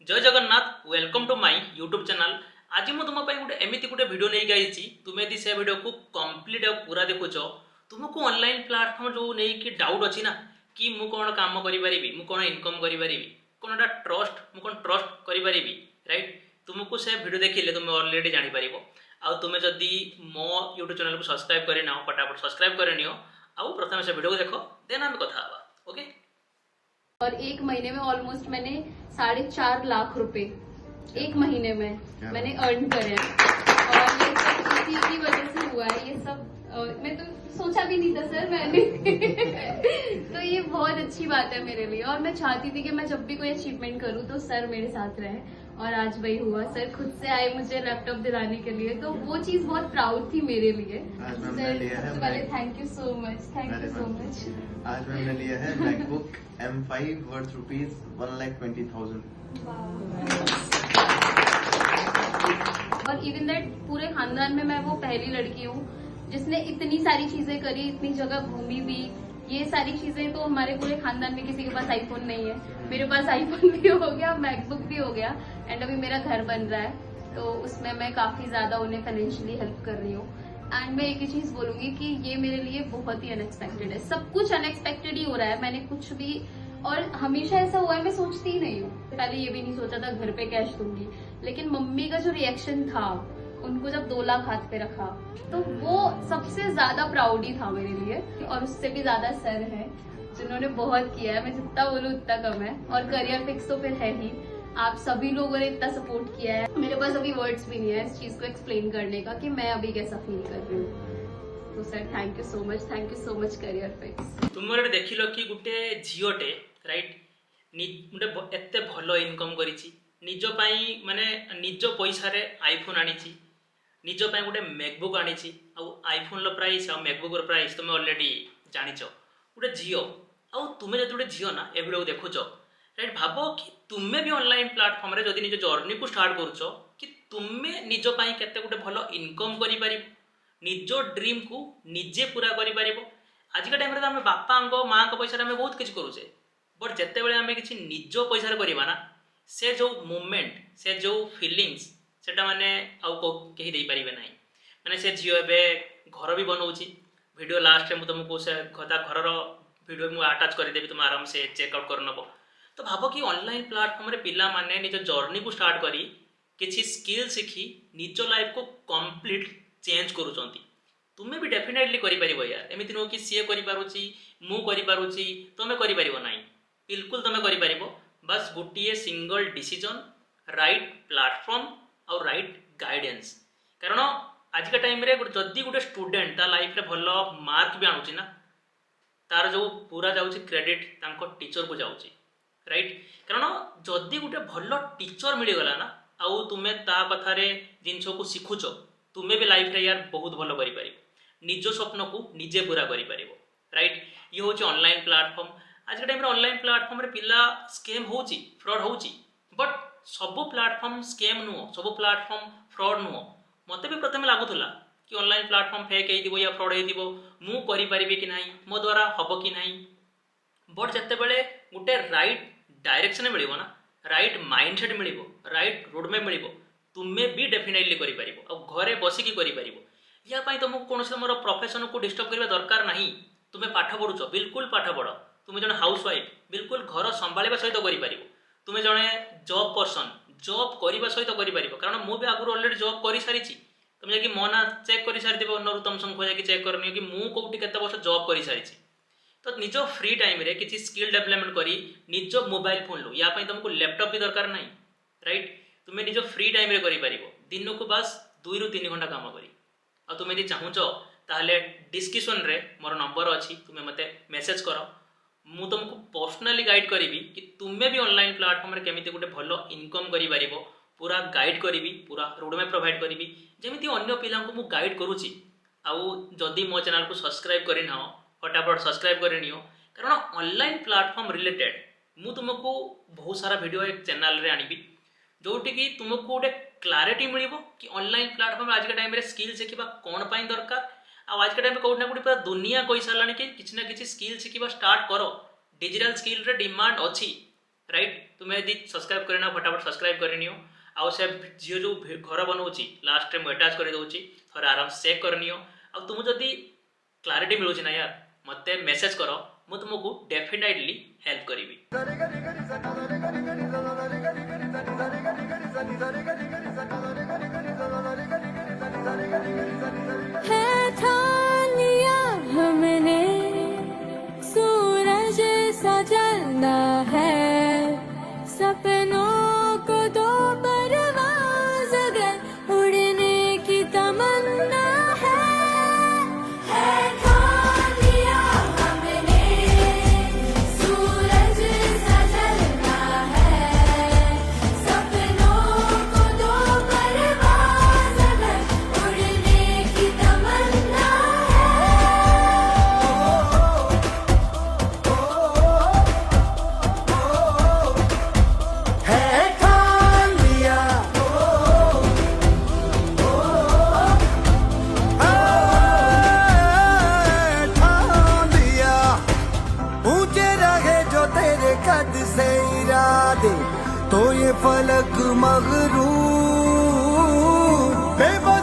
जय Jagannath welcome to my YouTube channel. आज मुझे तुम गोटे एमती गोटे वीडियो नहीं आई तुम्हें यदि से वीडियो को कंप्लीट पूरा देखुच तुमको ऑनलाइन प्लेटफॉर्म जो नहीं कि डाउट अच्छी ना कि मु कौन काम करी मु कौन इनकम करी कौन ट्रस्ट मु कौन ट्रस्ट करी राइट। तुमको से वीडियो देखिले तुम ऑलरेडी जानी पारिबो। आ तुम जदि मो यूट्यूब चैनल को सब्सक्राइब करे ना फटाफट सब्सक्राइब करे नियो आउ प्रथम से वीडियो को देखो देन हम कथा हवा। ओके। और एक महीने में ऑलमोस्ट मैंने 4.5 लाख रुपए एक महीने में मैंने अर्न करे हैं। और ये सब इसी की वजह से हुआ है। ये सब मैं तो सोचा भी नहीं था सर मैंने तो ये बहुत अच्छी बात है मेरे लिए। और मैं चाहती थी कि मैं जब भी कोई अचीवमेंट करूँ तो सर मेरे साथ रहे और आज वही हुआ। सर खुद से आए मुझे लैपटॉप दिलाने के लिए, तो वो चीज बहुत प्राउड थी मेरे लिए। सर सबसे पहले thank you so much, thank you so much. आज मैंने लिया है मैकबुक M5 वर्थ ₹1,20,000। और इवन दैट पूरे खानदान में मैं वो पहली लड़की हूँ जिसने इतनी सारी चीजें करी, इतनी जगह घूमी भी। ये सारी चीजें तो हमारे पूरे खानदान में किसी के पास आईफोन नहीं है। मेरे पास आईफोन भी हो गया, मैकबुक भी हो गया एंड अभी मेरा घर बन रहा है तो उसमें मैं काफी ज्यादा उन्हें फाइनेंशियली हेल्प कर रही हूँ। एंड मैं एक ही चीज बोलूंगी कि ये मेरे लिए बहुत ही अनएक्सपेक्टेड है। सब कुछ अनएक्सपेक्टेड ही हो रहा है। मैंने कुछ भी और हमेशा ऐसा हुआ है मैं सोचती ही नहीं हूँ। पहले ये भी नहीं सोचा था घर पे कैश दूंगी, लेकिन मम्मी का जो रिएक्शन था उनको जब 2 लाख हाथ पे रखा तो वो सबसे ज्यादा प्राउड ही था मेरे लिए। और उससे भी ज्यादा सर है जिन्होंने बहुत किया है। मैं जितना बोलूँ उतना कम है। और करियर फिक्स तो फिर है ही। आप सभी लोगों ने इतना सपोर्ट किया है, मेरे पास अभी वर्ड्स भी नहीं है इस चीज को एक्सप्लेन करने का कि मैं अभी कैसा फील कर रही हूँ। तो sir thank you so much, thank you so much career fix. तुम देख लो कि गोटे झीटे राइट गोटे एत भल इनकम करिछि निज पाई माने निज पैसा रे आईफोन आनीछि, निज पाई गोटे मैकबुक आनीछि। आउ आईफोन रो प्राइस आ मैकबुक रो प्राइस तुम ऑलरेडी जानिछ। गोटे झील आउ तुमे जदि गोटे झील ना ए वीडियो देखुछ राइट, भाव कि तुम्हें भी ऑनलाइन प्लेटफॉर्म रे जदि निज जर्नी को स्टार्ट करुछ कि तुम्हें निज पाई केते गोटे भल इनकम करि पारिबो, निज ड्रीम को निजे पूरा करि पारिबो। आजिका टाइम रे आम बापा माँ पैसा आम बहुत किसी करुचे, बट जिते बड़े आम कि निज पैसा करवा ना से जो मूवमेंट से जो फिलिंग्स सेटा माने आउ कहीं दे पारिबे नहीं। माने से झील एवं घर भी बनाऊँच वीडियो लास्ट में तुमको से घर वीडियो मुझे आटाच करदेवी तुम आराम से चेकआउट कर नब। तो भाव कि ऑनलाइन प्लेटफॉर्म रे पिला माने निज जर्नी को स्टार्ट करी किसी स्किल शिखी निज लाइफ को कंप्लीट चेंज करुचंती। तुम्हें भी डेफिनेटली करिपारिबो यार। एमिति नो कि सीए करि पारुची मु करि पारुची तमे करि पारिबो नाही, बिल्कुल तमे करि पारिबो। बस गोटिए सिंगल डिसीजन, राइट प्लेटफॉर्म और राइट गाइडेंस। कारण आज का टाइम रे जदि गोटे स्टूडेंट ता लाइफ रे भल मार्क भी आणुची ना तार जो पूरा जाउची क्रेडिट तांको टीचर को जाउची राइट। कारण जदि गोटे भल टीचर मिलगला ना आउ तुमे ता कथारे जिनस को शिखुच तुम्हें भी लाइफ रे यार बहुत भल करि पारिबो, निज स्वप्न को निजे पूरा करि पारिबो राइट। ये होची ऑनलाइन प्लेटफॉर्म। आज के टाइम रे ऑनलाइन प्लेटफॉर्म रे पिला स्कैम होची फ्रॉड होची, बट सब प्लेटफॉर्म स्कैम नुह, सब प्लेटफॉर्म फ्रॉड नुह। मते भी प्रथम लागुला कि ऑनलाइन प्लेटफॉर्म फेक हेतिबो या फ्रॉड हेतिबो मु करि पारिबे कि नाही, मो द्वारा हबो कि नाही। बट जते बेले गुटे राइट डायरेक्शन मिलिबो ना, राइट माइंडसेट मिलिबो, राइट रोडमैप मिलिबो, तुम्हें भी डेफिनेटली करि पारिबो और घरे बसिकी करि पारिबो। या पाई तुमको कौन से तुम प्रोफेशन को डिस्टर्ब करने दरकार नहीं। तुम्हें पाठ पढ़ुच बिल्कुल पाठ पढ़। तुम्हें जन हाउस वाइफ बिल्कुल घर संभाळिबा सहित करि तुम्हें जड़े जॉब पर्सन जॉब करने सहित करि कारण मु भी आगु ऑलरेडी जॉब कर सारी। तुम जाकि मो ना चेक कर सारी नरोत्तम संघ जाकि चेक करनी कि मु कोठी केते वर्ष जॉब कर सारी। तो निज फ्री टाइम रे किसी स्किल डेवलपमेंट करी निज मोबाइल फोन लो या तुमको लैपटॉप भी दरकार नहीं राइट। तुम्हें निज फ्री टाइम रे करि दिन को बस 2 ରୁ 3 घंटा काम करी। और तुम्हें यदि चाहूच ताहले डिस्क्रिप्शन रे मोर नंबर अच्छी, तुम्हें मते मेसेज कर, मु तुमको पर्सनाली गाइड करी कि तुम्हें भी ऑनलाइन प्लेटफॉर्म रे केमिति गोटे भल इनकम करि पारिबो, पूरा गाइड करी, पूरा रोडमैप प्रोवाइड करी जेमिति अन्य पिला को मु गाइड करूची। आउ जदि मो चैनल को सब्सक्राइब करि ना फटाफट सब्सक्राइब कर नियो। कारण ऑनलाइन प्लेटफॉर्म रिलेटेड मु तुमको बहुत सारा वीडियो एक चैनल रे आनिबी जोटी कि तुमको गोटे क्लारिटी मिलिबो कि ऑनलाइन प्लेटफॉर्म आज के टाइम रे स्किल शिखिबा कोन पाई दरकार। आज के टाइम में कोना कोटी पूरा दुनिया कहि सारलानी कि किछि ना किछि स्किल शिखिबा स्टार्ट करो। डिजिटल स्किल रे डिमांड अछि राइट तुम यदि सब्सक्राइब करना फटाफट सब्सक्राइब करनी हो आउ से झील जो घर बनाऊँगी लास्ट में अटाच कर दूँगी थोड़ा आराम से चेक करनी हो आ तुम जदि क्लारिटी मिलूँ ना यार मत मेसेज कर मुझे तुमको डेफिनेटली हेल्प करी। है ठान लिया हमने सूरज सा जलना है सपनों को दो परवाज़ अगर उड़ने की तमन्ना है ठान लिया हमने सूरज सा जलना है सपनों को दो परवाज़ अगर उड़ने की तमन्ना है ठान लिया ठान लिया ऊंचे रहे जो तेरे कद से इरादे तो ये फलक मगरूर बेबस